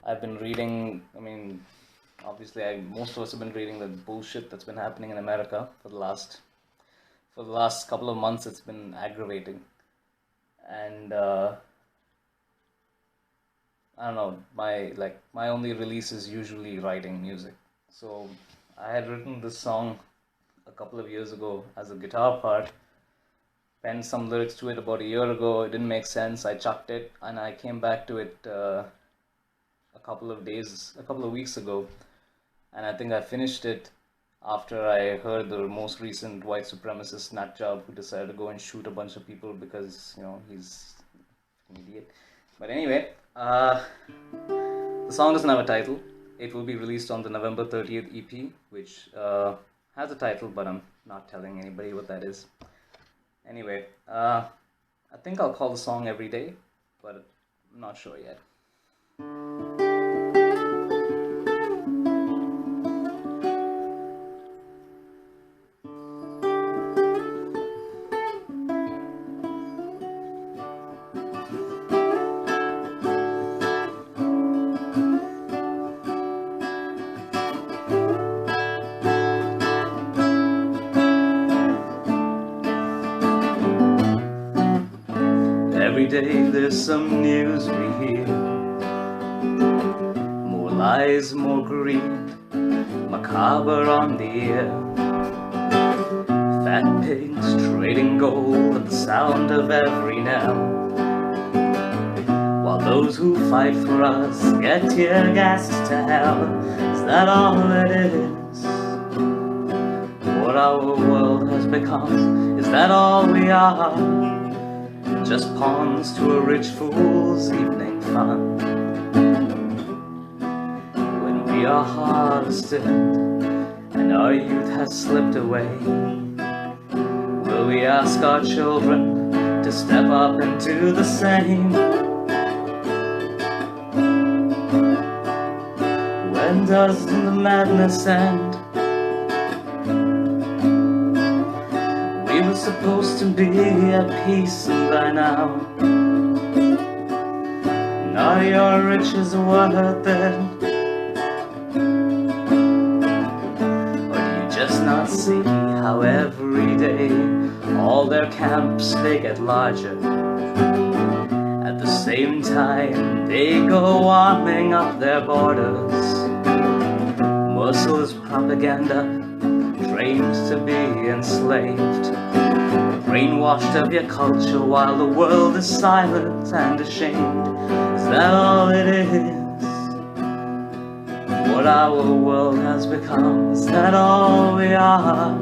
I've been reading, obviously most of us have been reading the bullshit that's been happening in America for the last couple of months. It's been aggravating. And I don't know, my only release is usually writing music. So I had written this song a couple of years ago as a guitar part, penned some lyrics to it about a year ago. It didn't make sense. I chucked it, and I came back to it a couple of weeks ago, and I think I finished it after I heard the most recent white supremacist nut job who decided to go and shoot a bunch of people because he's an idiot. But anyway, the song doesn't have a title. It will be released on the November 30th EP, which has a title, but I'm not telling anybody what that is. Anyway, I think I'll call the song Every Day, but I'm not sure yet. Every day there's some news we hear. More lies, more greed, macabre on the air. Fat pigs trading gold at the sound of every knell, while those who fight for us get teargassed to hell. Is that all it is? What our world has become? Is that all we are? Just pawns to a rich fool's evening fun. When we are harvested and our youth has slipped away, will we ask our children to step up and do the same? When does the madness end? We were supposed to be at peace by now. Are your riches worth it? Or do you just not see how every day all their camps, they get larger? At the same time they go arming up their borders. Merciless propaganda trained to be enslaved, brainwashed of your culture while the world is silent and ashamed. Is that all it is? What our world has become? Is that all we are?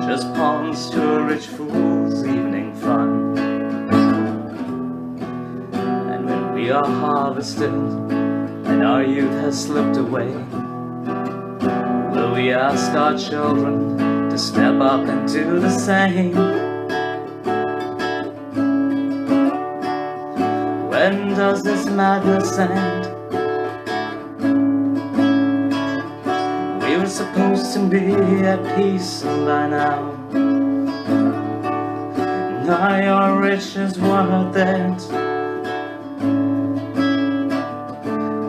Just pawns to a rich fool's evening fun. And when we are harvested and our youth has slipped away, will we ask our children to step up and do the same? When does this madness end? We were supposed to be at peace by now. Are your riches worth it?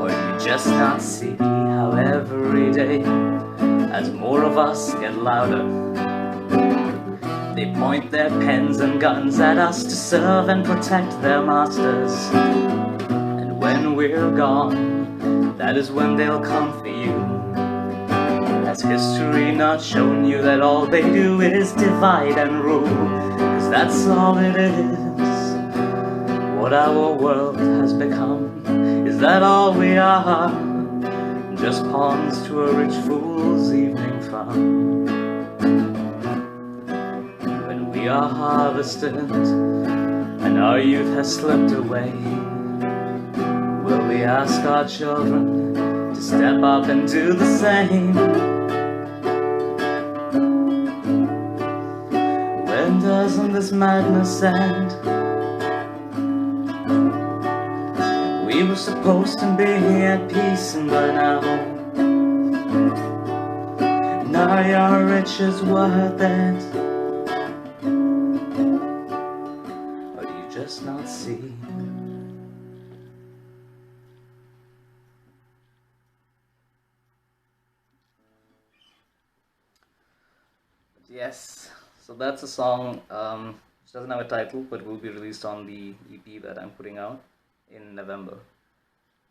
Or do you just not see how every day, as more of us get louder, they point their pens and guns at us to serve and protect their masters? And when we're gone, that is when they'll come for you. Has history not shown you that all they do is divide and rule? 'Cause that's all it is. What our world has become, is that all we are? Just pawns to a rich fool's evening fun. When we are harvested and our youth has slipped away, will we ask our children to step up and do the same? When doesn't this madness end? We were supposed to be at peace by now. Are your riches worth it? Or do you just not see? Yes. So that's a song which doesn't have a title, but will be released on the EP that I'm putting out in November.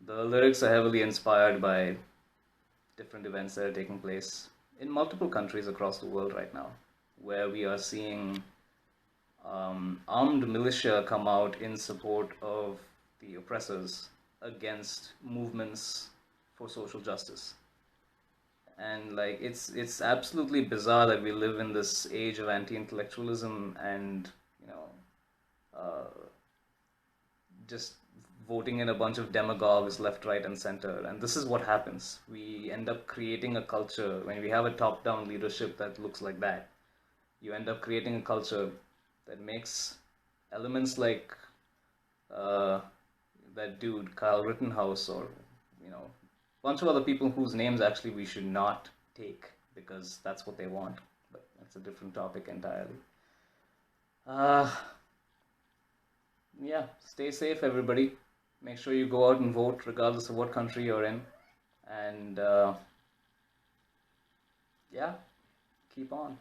The lyrics are heavily inspired by different events that are taking place in multiple countries across the world right now, where we are seeing armed militia come out in support of the oppressors against movements for social justice. And like it's absolutely bizarre that we live in this age of anti-intellectualism and you know uh, just voting in a bunch of demagogues left, right, and center. And this is what happens. We end up creating a culture when we have a top-down leadership that looks like that. You end up creating a culture that makes elements like uh, that dude Kyle Rittenhouse, or you know, a bunch of other people whose names actually we should not take because that's what they want. But that's a different topic entirely. Uh, yeah, stay safe, everybody. Make sure you go out and vote, regardless of what country you're in. And yeah, keep on.